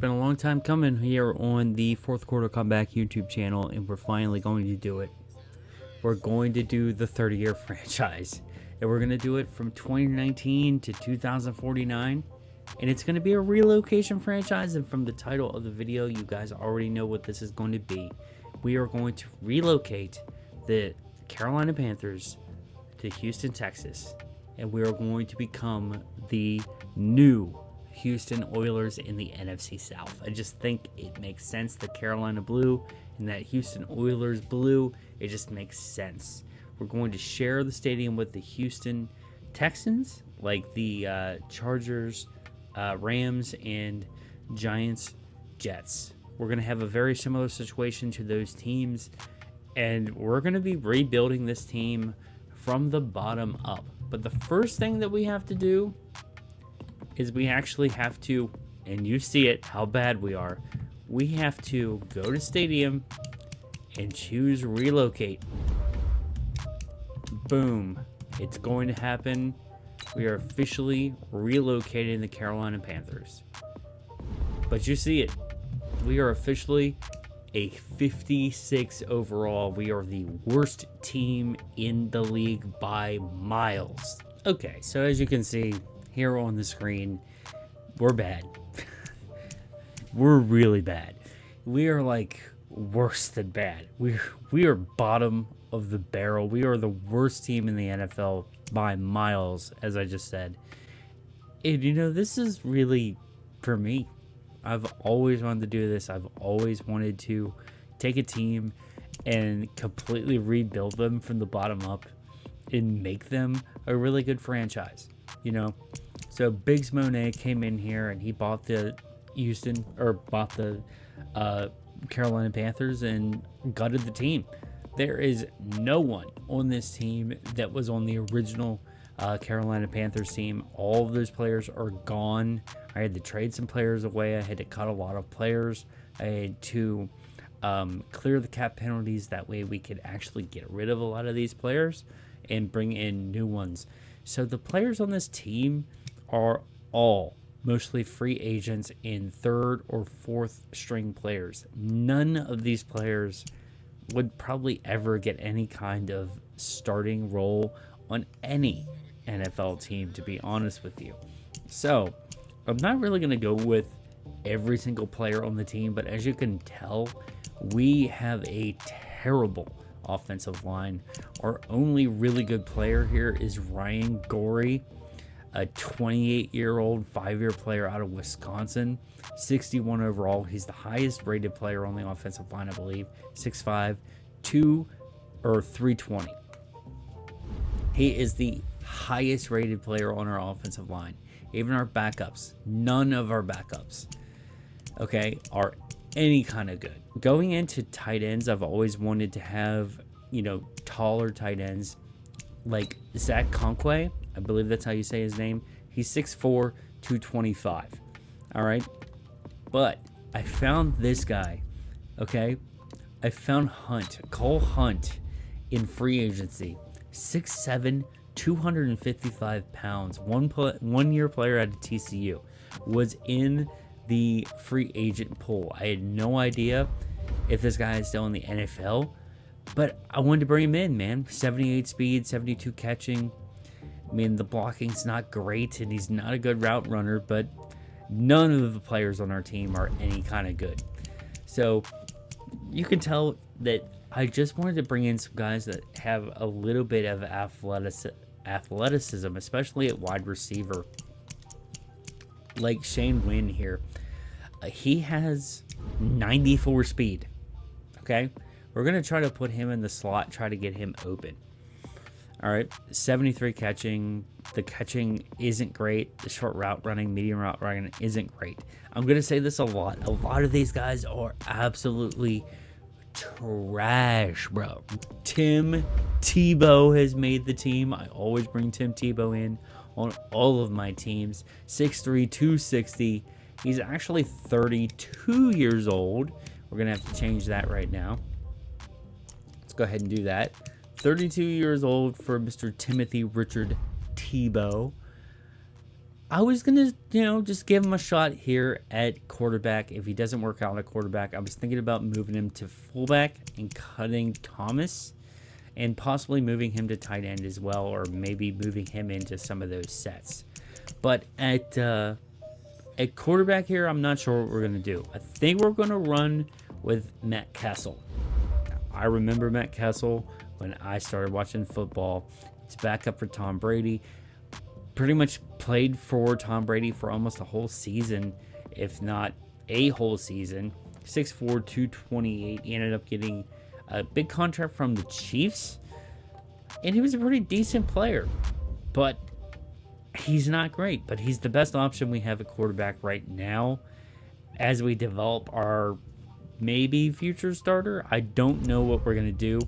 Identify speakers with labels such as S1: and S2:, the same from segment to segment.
S1: been a long time coming here on the Fourth Quarter Comeback YouTube channel, and we're finally going to do it. We're going to do the 30-year franchise, and we're going to do it from 2019 to 2049, and it's going to be a relocation franchise. And from the title of the video, you guys already know what this is going to be. We are going to relocate the Carolina Panthers to Houston, Texas, and we are going to become the new Houston Oilers in the NFC South. I just think it makes sense. The Carolina blue and that Houston Oilers blue, it just makes sense. We're going to share the stadium with the Houston Texans, like the Chargers, Rams, and Giants, Jets. We're going to have a very similar situation to those teams, and we're going to be rebuilding this team from the bottom up. But the first thing that we have to do is we actually have to, and you see it, how bad we are, we have to go to stadium and choose relocate. Boom. It's going to happen. We are officially relocating the Carolina Panthers. But you see it. We are officially a 56 overall. We are the worst team in the league by miles. Okay, so as you can see here on the screen, we're bad. We're really bad. We are like worse than bad. We are bottom of the barrel. We are the worst team in the NFL by miles, as I just said. And you know, this is really, for me, I've always wanted to do this. I've always wanted to take a team and completely rebuild them from the bottom up and make them a really good franchise, you know? So Biggs Monet came in here and he bought the Carolina Panthers and gutted the team. There is no one on this team that was on the original Carolina Panthers team. All of those players are gone. I had to trade some players away. I had to cut a lot of players. I had to clear the cap penalties. That way we could actually get rid of a lot of these players and bring in new ones. So the players on this team are all mostly free agents and third or fourth string players. None of these players would probably ever get any kind of starting role on any NFL team, to be honest with you. So I'm not really going to go with every single player on the team, but as you can tell, we have a terrible offensive line. Our only really good player here is Ryan Gorey, a 28-year-old, 5-year player out of Wisconsin, 61 overall. He's the highest rated player on the offensive line, I believe, 6'5", 320. He is the highest rated player on our offensive line. Even our backups, none of our backups, okay, are any kind of good. Going into tight ends, I've always wanted to have, you know, taller tight ends like Zach Conquay. I believe that's how you say his name. He's 6'4", 225. All right. But I found this guy, okay? I found Cole Hunt in free agency. 6'7", 255 pounds. One year player out of TCU. Was in the free agent pool. I had no idea if this guy is still in the NFL, but I wanted to bring him in, man. 78 speed, 72 catching. I mean, the blocking's not great, and he's not a good route runner, but none of the players on our team are any kind of good. So you can tell that I just wanted to bring in some guys that have a little bit of athleticism, especially at wide receiver, like Shane Wynn here. He has 94 speed, okay? We're going to try to put him in the slot, try to get him open. All right, 73 catching. The catching isn't great. The short route running, medium route running isn't great. I'm going to say this a lot. A lot of these guys are absolutely trash, bro. Tim Tebow has made the team. I always bring Tim Tebow in on all of my teams. 6'3", 260. He's actually 32 years old. We're going to have to change that right now. Let's go ahead and do that. 32 years old for Mr. Timothy Richard Tebow. I was gonna, just give him a shot here at quarterback. If he doesn't work out at quarterback, I was thinking about moving him to fullback and cutting Thomas, and possibly moving him to tight end as well, or maybe moving him into some of those sets. But at quarterback here, I'm not sure what we're gonna do. I think we're gonna run with Matt Castle. I remember Matt Castle when I started watching football. It's backup for Tom Brady. Pretty much played for Tom Brady for almost a whole season, if not a whole season. 6'4", 228. He ended up getting a big contract from the Chiefs, and he was a pretty decent player. But he's not great, but he's the best option we have at quarterback right now as we develop our maybe future starter. I don't know what we're going to do,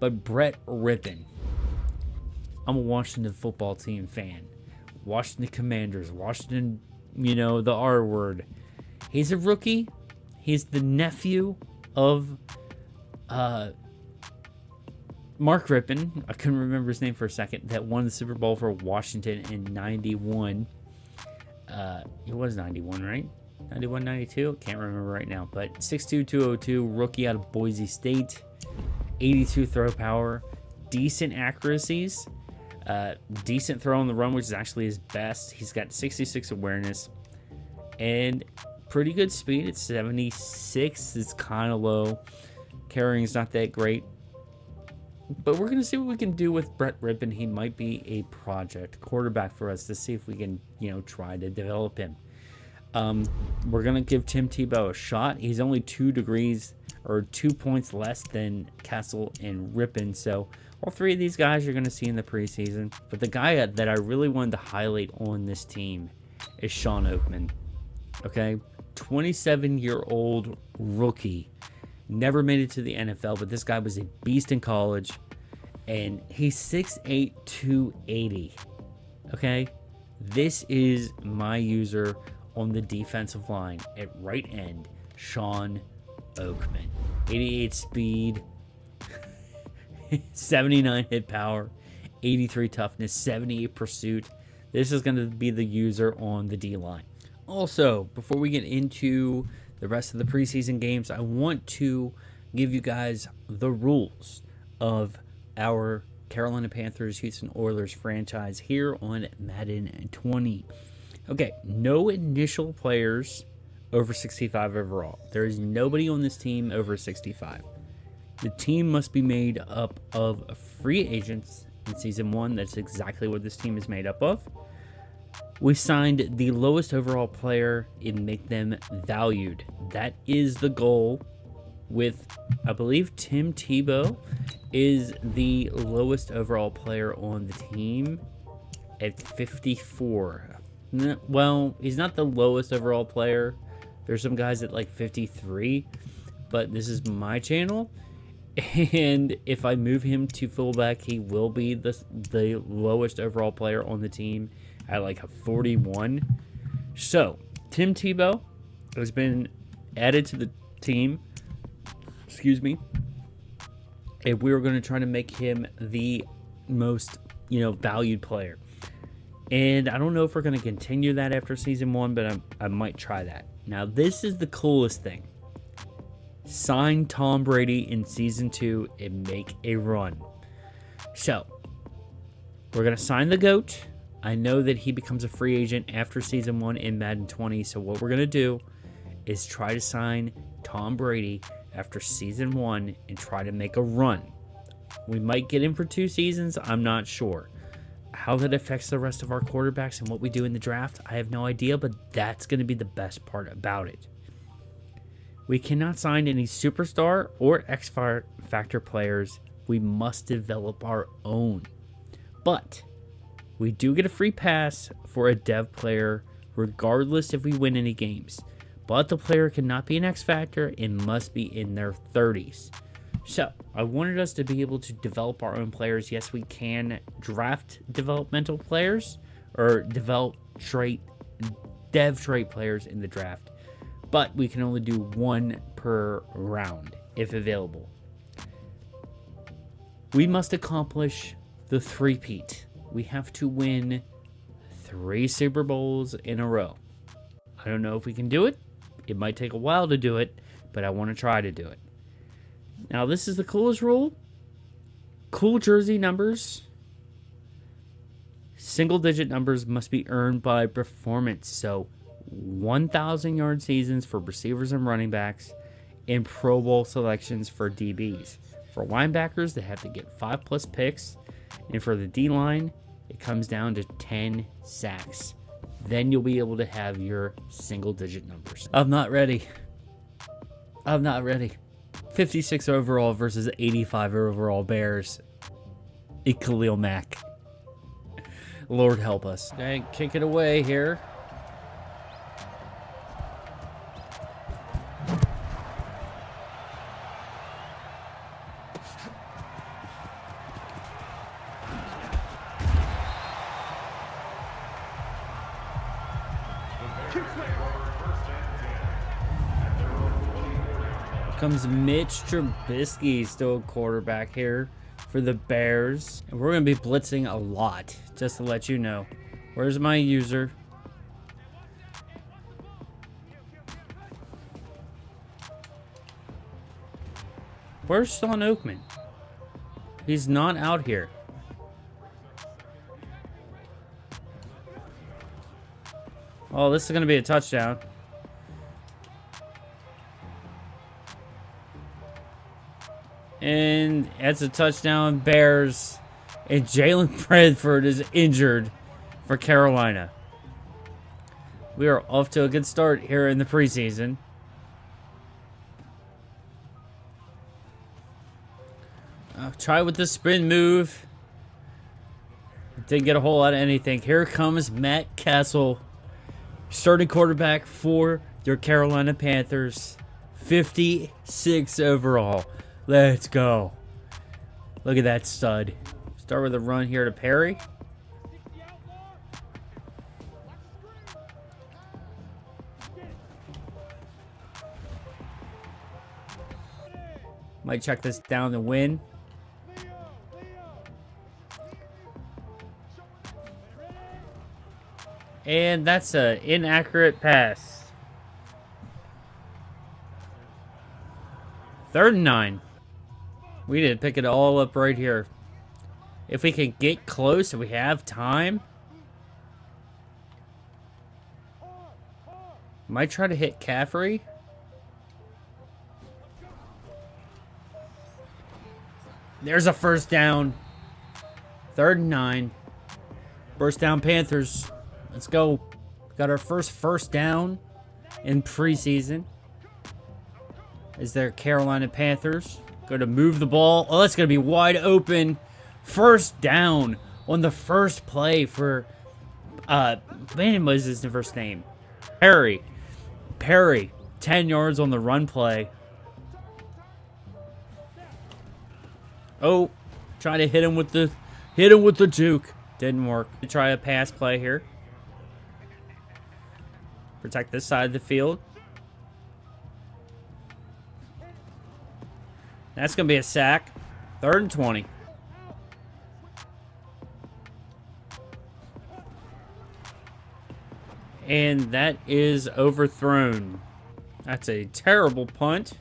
S1: but Brett Rippon. I'm a Washington football team fan. Washington Commanders, Washington, the R word. He's a rookie. He's the nephew of Mark Rippon. I couldn't remember his name for a second. That won the Super Bowl for Washington in 91. It was 91, right? 91, 92? Can't remember right now. But 6'2", 202, rookie out of Boise State. 82 throw power. Decent accuracies. Decent throw on the run, which is actually his best. He's got 66 awareness and pretty good speed. It's 76. It's kind of low. Carrying is not that great. But we're going to see what we can do with Brett Rippon. He might be a project quarterback for us to see if we can, try to develop him. We're going to give Tim Tebow a shot. He's only 2 points less than Castle and Rippon. So all three of these guys you're going to see in the preseason. But the guy that I really wanted to highlight on this team is Sean Oakman. Okay? 27-year-old rookie. Never made it to the NFL, but this guy was a beast in college. And he's 6'8", 280. Okay? This is my user on the defensive line at right end, Sean Oakman. 88 speed. 79 hit power, 83 toughness, 78 pursuit. This is going to be the user on the D-line. Also, before we get into the rest of the preseason games, I want to give you guys the rules of our Carolina Panthers Houston Oilers franchise here on Madden 20. Okay, no initial players over 65 overall. There is nobody on this team over 65. The team must be made up of free agents in Season 1. That's exactly what this team is made up of. We signed the lowest overall player and make them valued. That is the goal with, I believe, Tim Tebow is the lowest overall player on the team at 54. Well, he's not the lowest overall player. There's some guys at like 53, but this is my channel. And if I move him to fullback, he will be the lowest overall player on the team at like a 41. So, Tim Tebow has been added to the team. Excuse me. And we were going to try to make him the most, valued player. And I don't know if we're going to continue that after Season 1, but I might try that. Now, this is the coolest thing. Sign Tom Brady in Season 2 and make a run. So, we're going to sign the GOAT. I know that he becomes a free agent after Season 1 in Madden 20. So, what we're going to do is try to sign Tom Brady after Season 1 and try to make a run. We might get him for 2 seasons. I'm not sure. How that affects the rest of our quarterbacks and what we do in the draft, I have no idea. But that's going to be the best part about it. We cannot sign any superstar or X Factor players. We must develop our own. But we do get a free pass for a dev player regardless if we win any games. But the player cannot be an X Factor and must be in their 30s. So, I wanted us to be able to develop our own players. Yes, we can draft developmental players or dev trait players in the draft. But we can only do 1 per round, if available. We must accomplish the three-peat. We have to win 3 Super Bowls in a row. I don't know if we can do it. It might take a while to do it, but I want to try to do it. Now, this is the coolest rule. Cool jersey numbers. Single-digit numbers must be earned by performance. So, 1,000-yard seasons for receivers and running backs, and Pro Bowl selections for DBs. For linebackers, they have to get 5+ picks, and for the D-line, it comes down to 10 sacks. Then you'll be able to have your single-digit numbers. I'm not ready. 56 overall versus 85 overall Bears. Khalil Mack. Lord help us. Okay, kick it away here. Comes Mitch Trubisky, still quarterback here for the Bears. And we're going to be blitzing a lot, just to let you know. Where's my user? Where's Sean Oakman? He's not out here. Oh, this is going to be a touchdown. And that's a touchdown, Bears. And Jalen Bradford is injured for Carolina. We are off to a good start here in the preseason. I'll try with the spin move. Didn't get a whole lot of anything. Here comes Matt Castle, starting quarterback for your Carolina Panthers. 56 overall. Let's go. Look at that stud. Start with a run here to Perry. Might check this down to win. And that's an inaccurate pass. 3rd and 9. We need to pick it all up right here. If we can get close, if we have time. Might try to hit Caffrey. There's a first down. 3rd and 9. First down, Panthers. Let's go. Got our first down in preseason. Is there Carolina Panthers? Going to move the ball. Oh, that's going to be wide open. First down on the first play for, man, what is his first name? Perry. 10 yards on the run play. Oh, try to hit him with the juke. Didn't work. Try a pass play here. Protect this side of the field. That's going to be a sack. 3rd and 20. And that is overthrown. That's a terrible punt.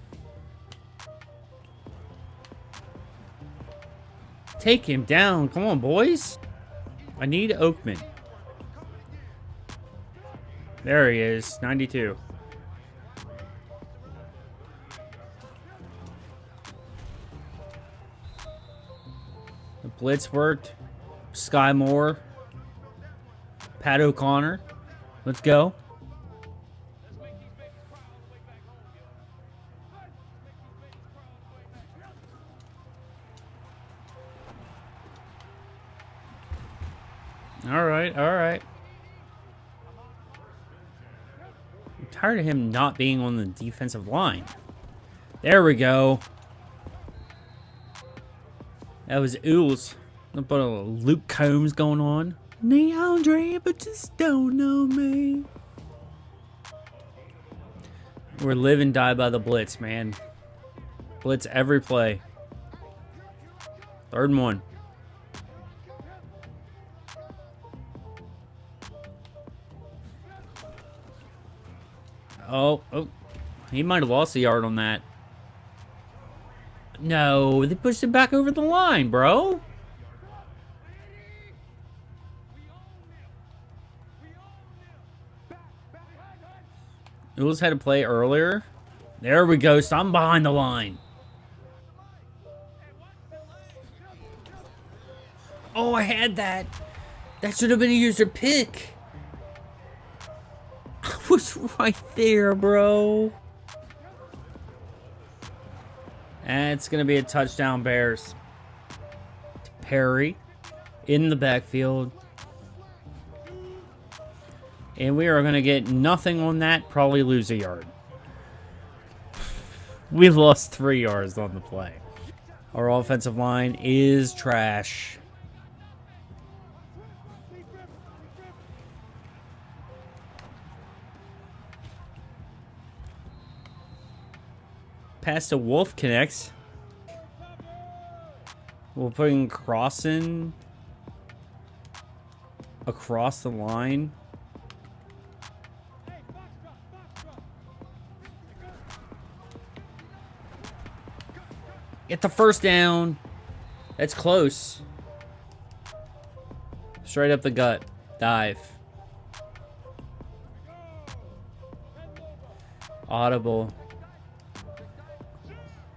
S1: Take him down. Come on, boys. I need Oakman. There he is. 92. The blitz worked. Sky Moore. Pat O'Connor. Let's go. All right. I'm tired of him not being on the defensive line. There we go. That was Ools. But a Luke Combs going on. Neandre, but just don't know me. We're live and die by the blitz, man. Blitz every play. 3rd and 1. Oh. He might have lost a yard on that. No, they pushed it back over the line, bro. Eagles had to play earlier. There we go. So I'm behind the line. Oh, I had that. That should have been a user pick. I was right there, bro. And it's going to be a touchdown, Bears. Perry in the backfield. And we are going to get nothing on that. Probably lose a yard. We lost 3 yards on the play. Our offensive line is trash. Pass to Wolf connects. We'll put in Crossan across the line. Get the first down. That's close. Straight up the gut. Dive. Audible.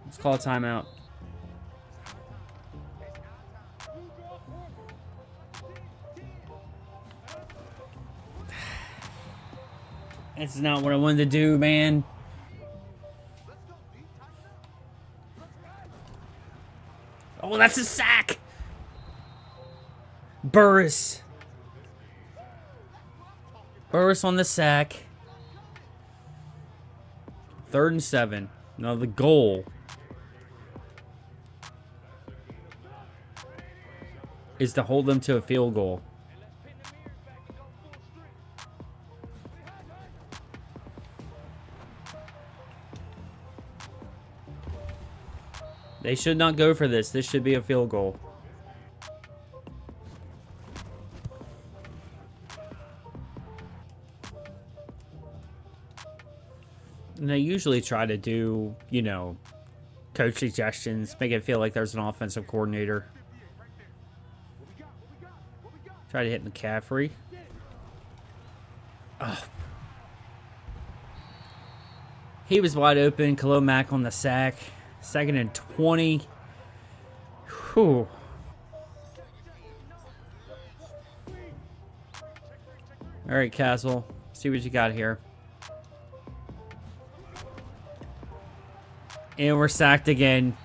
S1: Let's call a timeout. That's not what I wanted to do, man. Oh, that's a sack. Burris. Burris on the sack. 3rd and 7. Now the goal is to hold them to a field goal. They should not go for this. This should be a field goal. And they usually try to do, you know, coach suggestions, make it feel like there's an offensive coordinator. Try to hit McCaffrey. Oh. He was wide open. Khalil Mack on the sack. 2nd and 20. Whew. All right, Castle. See what you got here. And we're sacked again.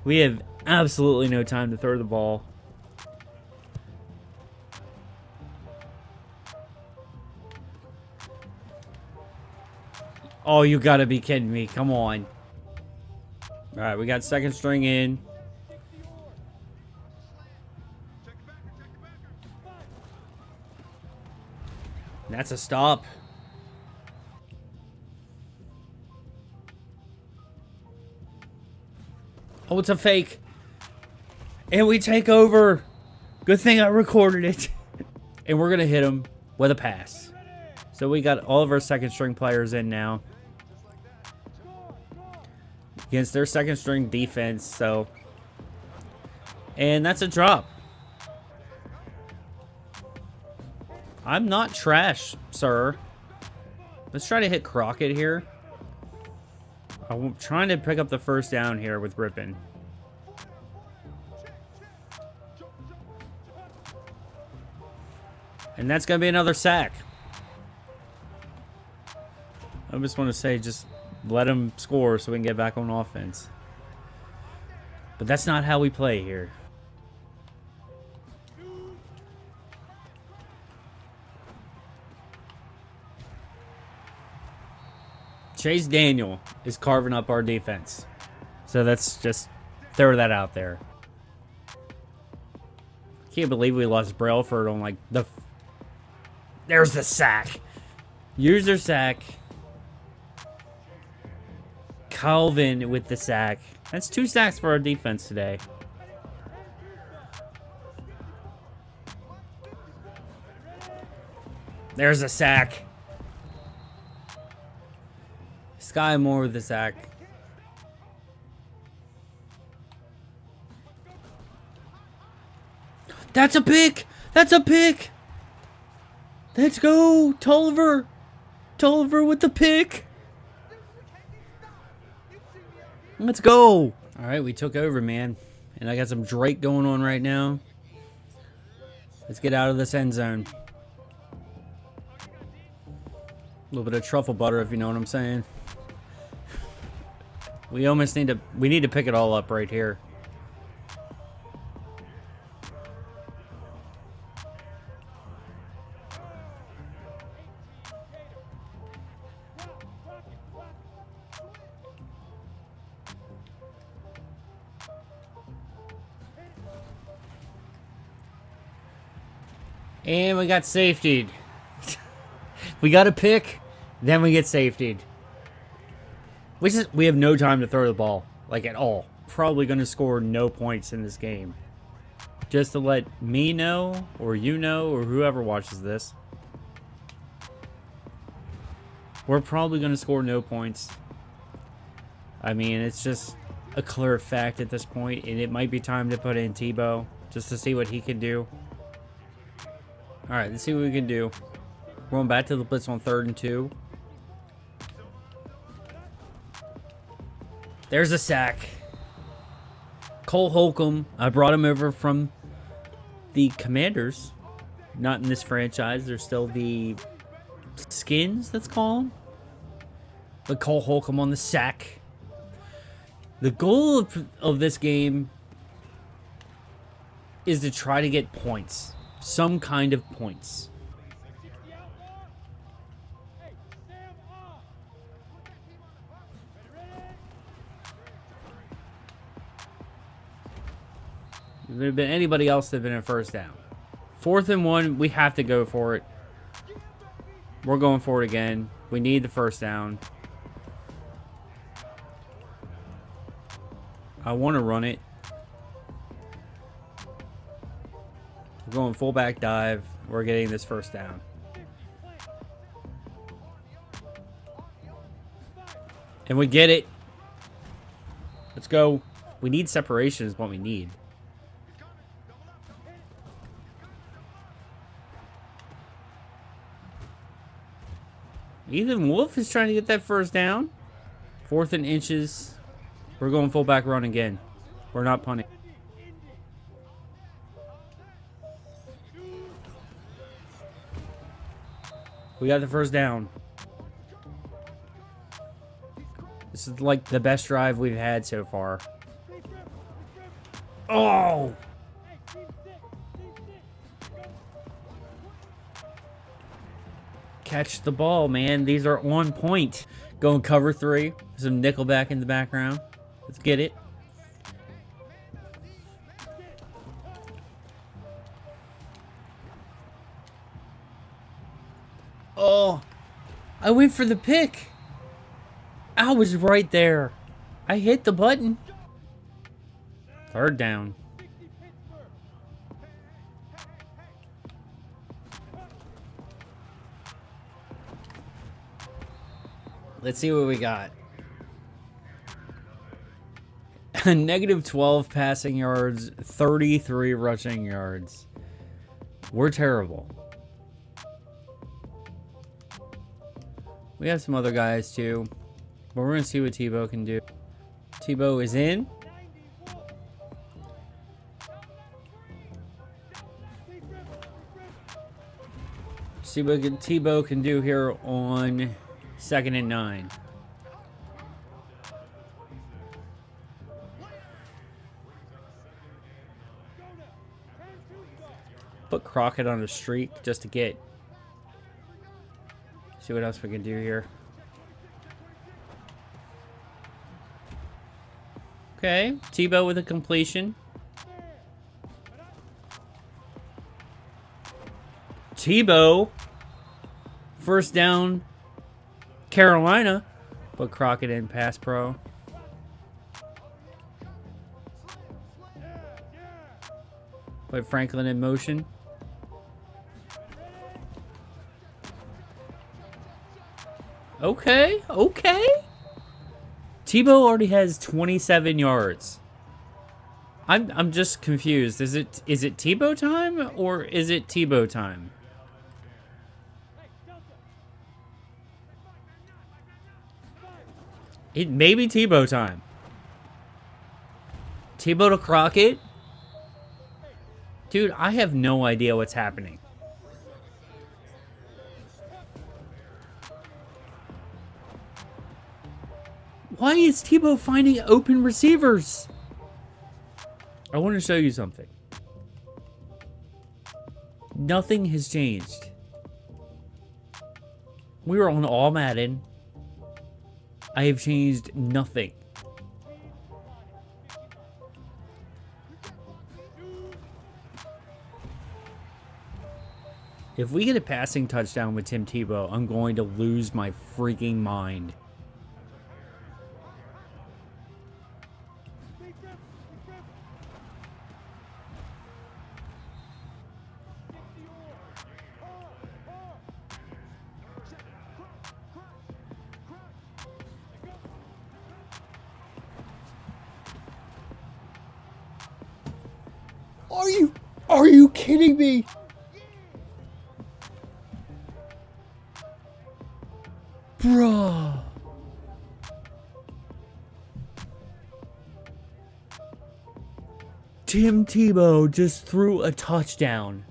S1: We have absolutely no time to throw the ball. Oh, you gotta be kidding me. Come on. Alright, we got 2nd string in. That's a stop. Oh, it's a fake. And we take over. Good thing I recorded it. And we're gonna hit him with a pass. So we got all of our 2nd string players in now. Against their 2nd string defense, so. And that's a drop. I'm not trash, sir. Let's try to hit Crockett here. I'm trying to pick up the 1st down here with Rippin. And that's going to be another sack. I just want to say, just let them score so we can get back on offense. But that's not how we play here. Chase Daniel is carving up our defense. So let's just throw that out there. Can't believe we lost Brailford on like the... There's the sack. User sack. Calvin with the sack. That's 2 sacks for our defense today. There's a sack. Sky Moore with the sack. That's a pick! That's a pick! Let's go! Tolliver! Tolliver with the pick! Let's go! Alright, we took over, man. And I got some Drake going on right now. Let's get out of this end zone. A little bit of truffle butter, if you know what I'm saying. We almost need to pick it all up right here. And we got safetied. We got a pick, then we get safetied. We have no time to throw the ball, like at all. Probably going to score no points in this game. Just to let me know, or you know, or whoever watches this. We're probably going to score no points. I mean, it's just a clear fact at this point, and it might be time to put in Tebow just to see what he can do. Alright, let's see what we can do. Going back to the blitz on 3rd and 2. There's a sack. Cole Holcomb. I brought him over from the Commanders. Not in this franchise. They're still the Skins, let's call them. But Cole Holcomb on the sack. The goal of this game is to try to get points. Some kind of points. If there had been anybody else that had been a first down. 4th and 1, we have to go for it. We're going for it again. We need the first down. I want to run it. We're going fullback dive. We're getting this first down. And we get it. Let's go. We need separation is what we need. Ethan Wolf is trying to get that first down. 4th and inches. We're going fullback run again. We're not punting. We got the first down. This is like the best drive we've had so far. Oh! Catch the ball, man. These are on point. Going cover 3. Some nickelback in the background. Let's get it. Oh, I went for the pick. I was right there. I hit the button. 3rd down. Let's see what we got. Negative 12 passing yards, 33 rushing yards. We're terrible. We have some other guys too, but we're going to see what Tebow can do. Tebow is in. See what Tebow can do here on 2nd and 9. Put Crockett on a streak just to get. See what else we can do here. Okay, Tebow with a completion. Tebow. First down, Carolina. Put Crockett in pass pro. Put Franklin in motion. Okay, okay. Tebow already has 27 yards. I'm just confused. Is it Tebow time or is it Tebow time? It may be Tebow time. Tebow to Crockett? Dude, I have no idea what's happening. Why is Tebow finding open receivers? I want to show you something. Nothing has changed. We were on all Madden. I have changed nothing. If we get a passing touchdown with Tim Tebow, I'm going to lose my freaking mind. Are you kidding me? Bruh. Tim Tebow just threw a touchdown.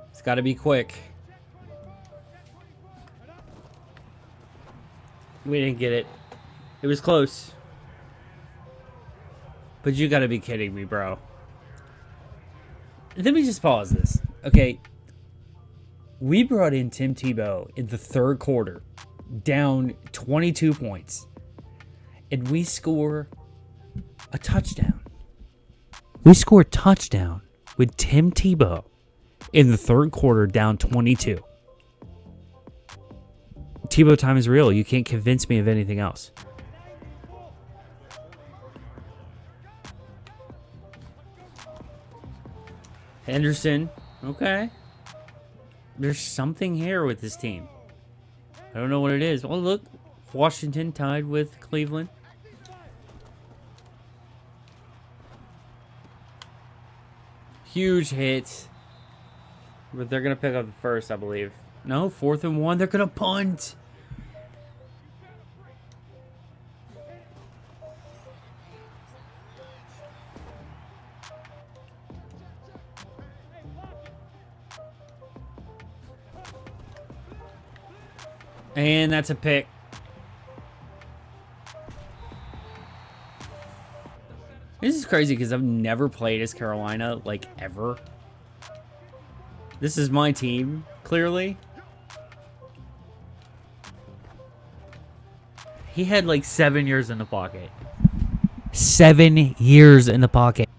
S1: It's got to be quick. We didn't get it. It was close. But you gotta be kidding me, bro. Let me just pause this. Okay. We brought in Tim Tebow in the third quarter, down 22 points. And we score a touchdown. We score a touchdown with Tim Tebow in the third quarter, down 22. Tebow time is real. You can't convince me of anything else. Henderson. Okay. There's something here with this team. I don't know what it is. Oh, look. Washington tied with Cleveland. Huge hit. But they're going to pick up the first, I believe. No, 4th and 1. They're going to punt. And that's a pick. This is crazy because I've never played as Carolina, like, ever. This is my team, clearly. He had, like, 7 years in the pocket. 7 years in the pocket.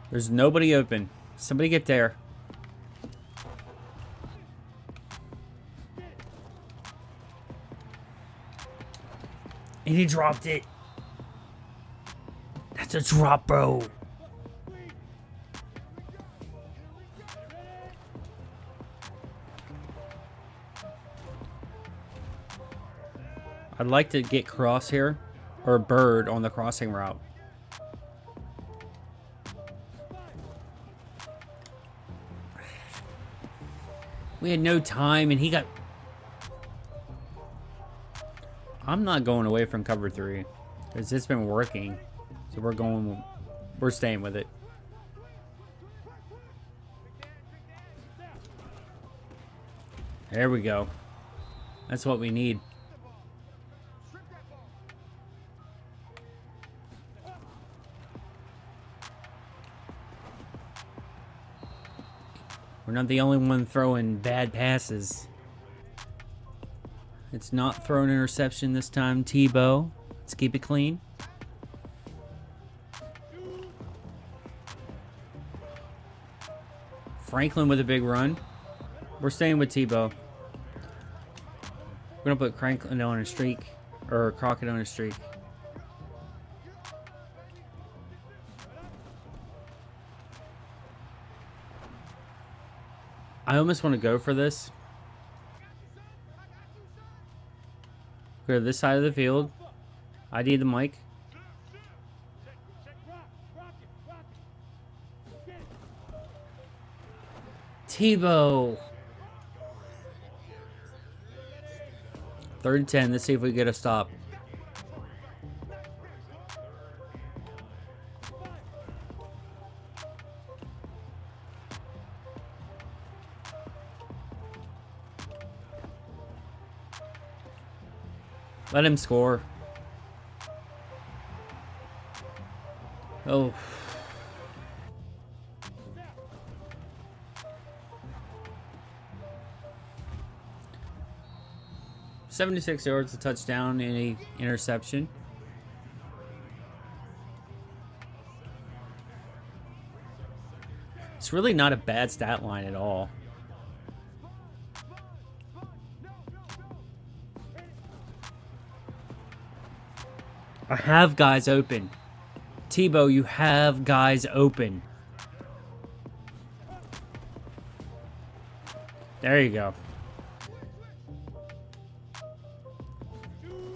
S1: There's nobody open. Somebody get there. And he dropped it. That's a drop, bro. I'd like to get Crosshair or Bird on the crossing route. We had no time, and he got... I'm not going away from cover 3. Because it's been working. So we're staying with it. There we go. That's what we need. We're not the only one throwing bad passes. It's not throwing an interception this time, Tebow. Let's keep it clean. Franklin with a big run. We're staying with Tebow. We're going to put Franklin on a streak. or Crockett on a streak. I almost want to go for this. Go to this side of the field. ID the mic. Tebow. 3rd and 10. Let's see if we get a stop. Let him score. Oh. $76 yards, a touchdown, and a interception. It's really not a bad stat line at all. I have guys open. Tebow, you have guys open. There you go.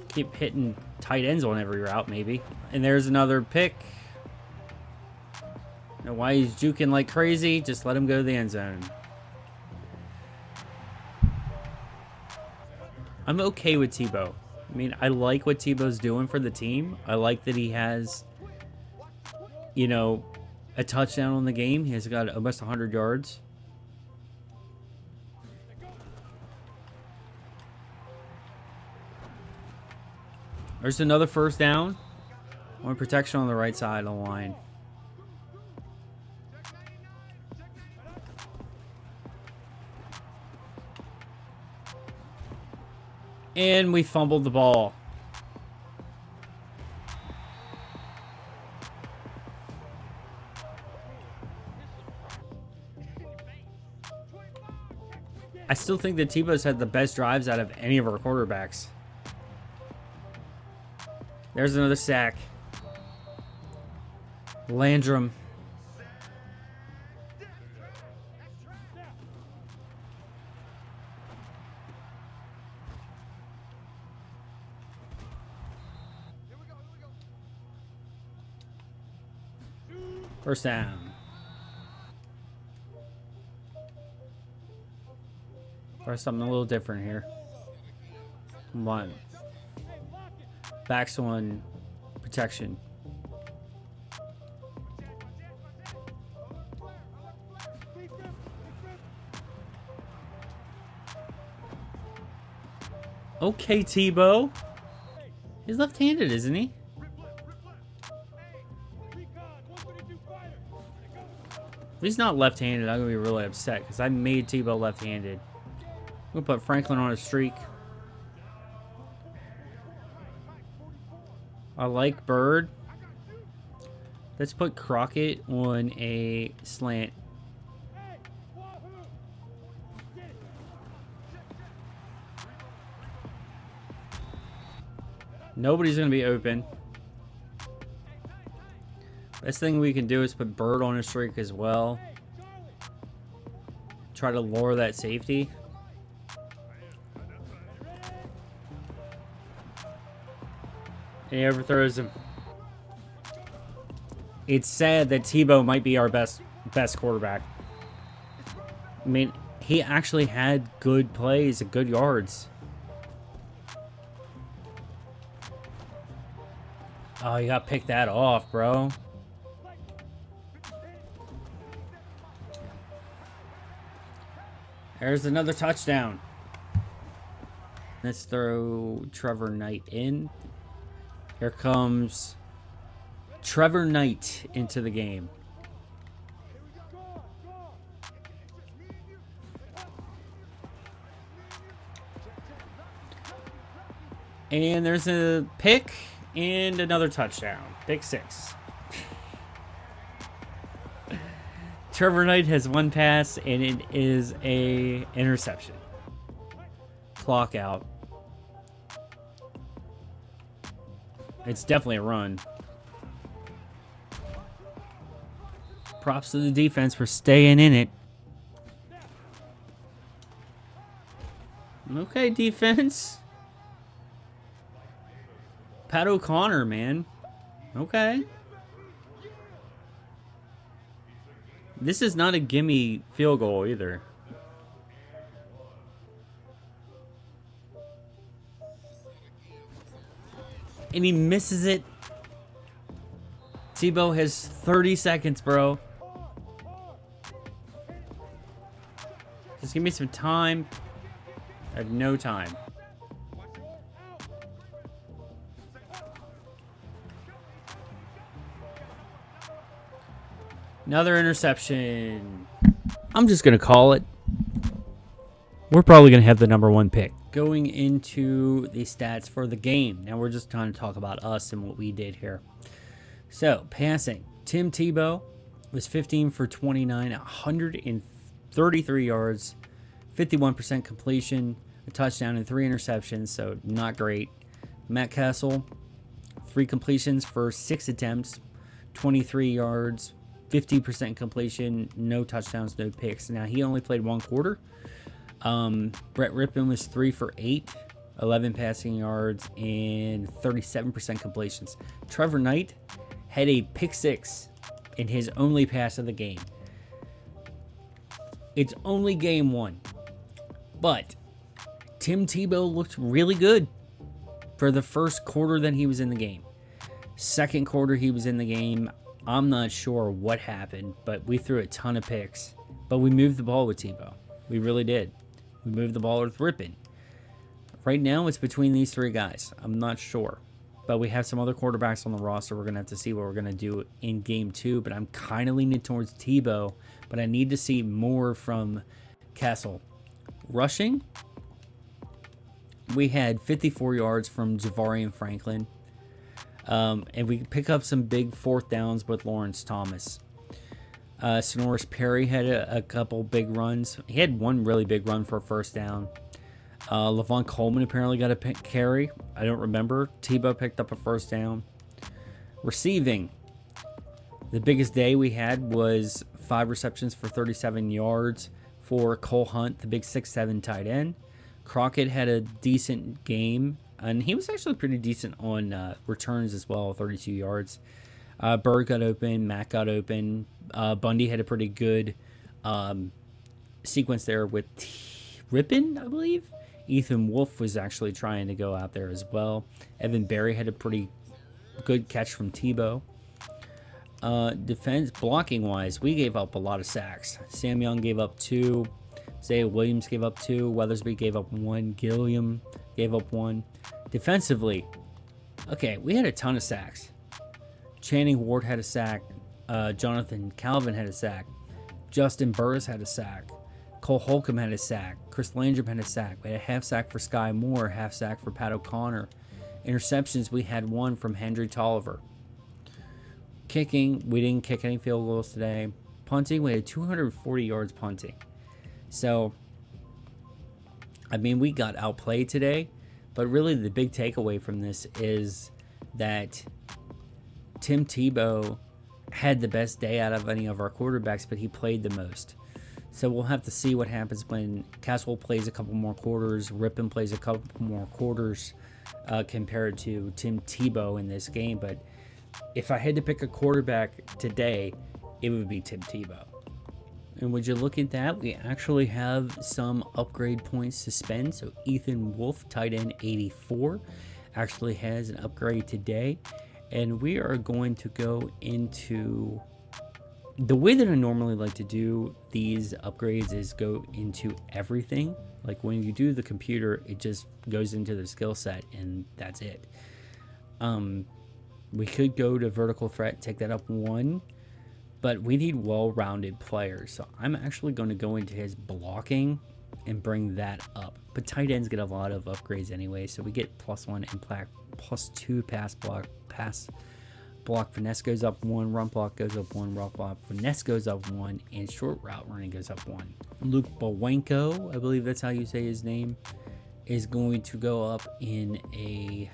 S1: Keep hitting tight ends whenever you're out, maybe. And there's another pick. Know why he's juking like crazy? Just let him go to the end zone. I'm okay with Tebow. I mean, I like what Tebow's doing for the team. I like that he has, you know, a touchdown on the game. He has got almost 100 yards. There's another first down. One protection on the right side of the line. And we fumbled the ball. I still think that Tebow's had the best drives out of any of our quarterbacks. There's another sack. Landrum. First down. Try something a little different here. One. Backs on protection. Okay, Tebow. He's left-handed, isn't he? If he's not left-handed, I'm going to be really upset because I made Tebow left-handed. I'm going to put Franklin on a streak. I like Bird. Let's put Crockett on a slant. Nobody's going to be open. Best thing we can do is put Bird on a streak as well. Try to lure that safety. And he overthrows him. It's sad that Tebow might be our best quarterback. I mean, he actually had good plays and good yards. Oh, you gotta pick that off, bro. There's another touchdown. Let's throw Trevor Knight in. Here comes Trevor Knight into the game. And there's a pick and another touchdown. Pick 6. Trevor Knight has one pass, and it is a interception. Clock out. It's definitely a run. Props to the defense for staying in it. Okay, defense. Pat O'Connor, man. Okay. This is not a gimme field goal either. And he misses it. Tebow has 30 seconds, bro. Just give me some time. I have no time. Another interception. I'm just going to call it. We're probably going to have the #1 pick. Going into the stats for the game. Now we're just trying to talk about us and what we did here. So, passing. Tim Tebow was 15 for 29, 133 yards, 51% completion, a touchdown, and 3 interceptions, so not great. Matt Castle, 3 completions for 6 attempts, 23 yards, 50% completion, no touchdowns, no picks. Now, he only played 1 quarter. Brett Rippon was 3 for 8, 11 passing yards, and 37% completions. Trevor Knight had a pick 6 in his only pass of the game. It's only game 1. But Tim Tebow looked really good for the first quarter that he was in the game. Second quarter he was in the game. I'm not sure what happened, but we threw a ton of picks. But we moved the ball with Tebow. We really did. We moved the ball with Rippon. Right now it's between these 3 guys. I'm not sure. But we have some other quarterbacks on the roster. We're going to have to see what we're going to do in game 2. But I'm kind of leaning towards Tebow. But I need to see more from Castle. Rushing, we had 54 yards from Javarian Franklin. And we pick up some big 4th downs with Lawrence Thomas. Sonoris Perry had a couple big runs. He had one really big run for a 1st down. Levon Coleman apparently got a carry. I don't remember. Tebow picked up a 1st down. Receiving, the biggest day we had was 5 receptions for 37 yards for Cole Hunt, the big 6'7" tight end. Crockett had a decent game, and he was actually pretty decent on returns as well, 32 yards. Bird got open, Matt got open. Bundy had a pretty good sequence there with Rippon, I believe. Ethan Wolf was actually trying to go out there as well. Evan Berry had a pretty good catch from Tebow. Defense, blocking-wise, we gave up a lot of sacks. Sam Young gave up 2. Zaya Williams gave up 2. Weathersby gave up 1. Gilliam gave up 1. Defensively, okay, we had a ton of sacks. Channing Ward had a sack. Jonathan Calvin had a sack. Justin Burris had a sack. Cole Holcomb had a sack. Chris Landrum had a sack. We had a half sack for Sky Moore, half sack for Pat O'Connor. Interceptions, we had 1 from Hendry Tolliver. Kicking, we didn't kick any field goals today. Punting, we had 240 yards punting. So, I mean, we got outplayed today. But really, the big takeaway from this is that Tim Tebow had the best day out of any of our quarterbacks, but he played the most. So we'll have to see what happens when Caswell plays a couple more quarters, Rippon plays a couple more quarters compared to Tim Tebow in this game. But if I had to pick a quarterback today, it would be Tim Tebow. And would you look at that? We actually have some upgrade points to spend. So Ethan Wolf, tight end 84, actually has an upgrade today. And we are going to go into... The way that I normally like to do these upgrades is go into everything. Like when you do the computer, it just goes into the skill set and that's it. We could go to vertical threat, take that up 1, but we need well-rounded players. So I'm actually going to go into his blocking and bring that up. But tight ends get a lot of upgrades anyway, so we get +1 and +2 pass block finesse goes up 1, run block goes up 1, route block finesse goes up 1, and short route running goes up 1. Luke Bowenko, I believe that's how you say his name, is going to go up in a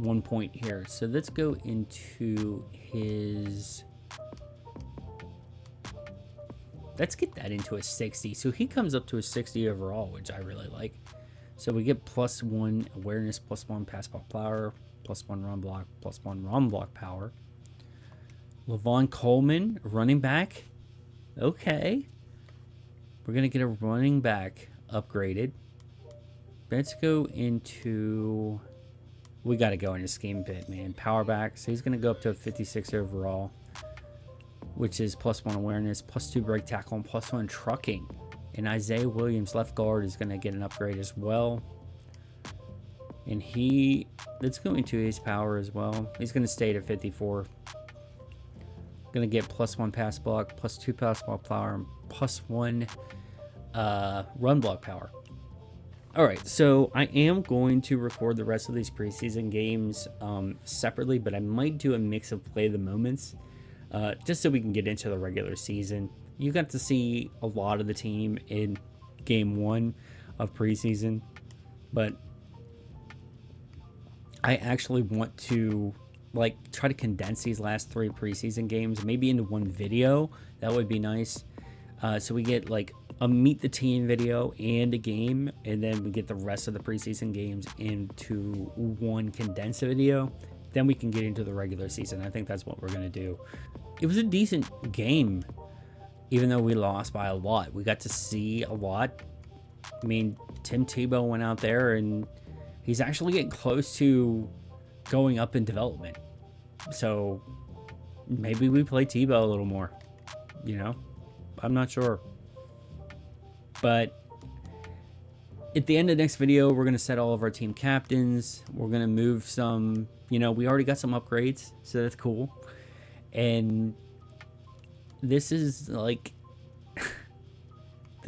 S1: 1 point here. So let's go into his... Let's get that into a 60. So he comes up to a 60 overall, which I really like. So we get +1 awareness, +1 pass block power, +1 run block, +1 run block power. Levon Coleman, running back. Okay. We're going to get a running back upgraded. Let's go into... We got to go into scheme fit, man. Power back. So he's going to go up to a 56 overall, which is +1 awareness, +2 break tackle, and +1 trucking. And Isaiah Williams, left guard, is going to get an upgrade as well. And let's go into his power as well. He's going to stay at 54. Going to get +1 pass block, +2 pass block power, and +1 run block power. All right, so I am going to record the rest of these preseason games separately, but I might do a mix of play of the moments just so we can get into the regular season. You got to see a lot of the team in game 1 of preseason, but I actually want to try to condense these last 3 preseason games maybe into one video. That would be nice. So we get a meet the team video and a game, and then we get the rest of the preseason games into one condensed video. Then we can get into the regular season. I think that's what we're going to do. It was a decent game, even though we lost by a lot. We got to see a lot. I mean, Tim Tebow went out there, and he's actually getting close to going up in development. So maybe we play Tebow a little more. I'm not sure. But at the end of the next video, we're going to set all of our team captains. We're going to move some, we already got some upgrades, so that's cool. And this is the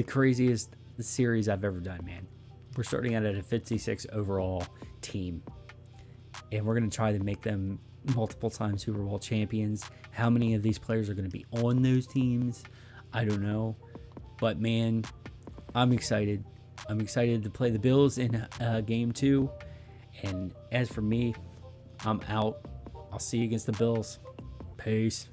S1: craziest series I've ever done, man. We're starting out at a 56 overall team. And we're going to try to make them multiple time Super Bowl champions. How many of these players are going to be on those teams? I don't know. But, man, I'm excited. I'm excited to play the Bills in game 2. And as for me, I'm out. I'll see you against the Bills. Peace.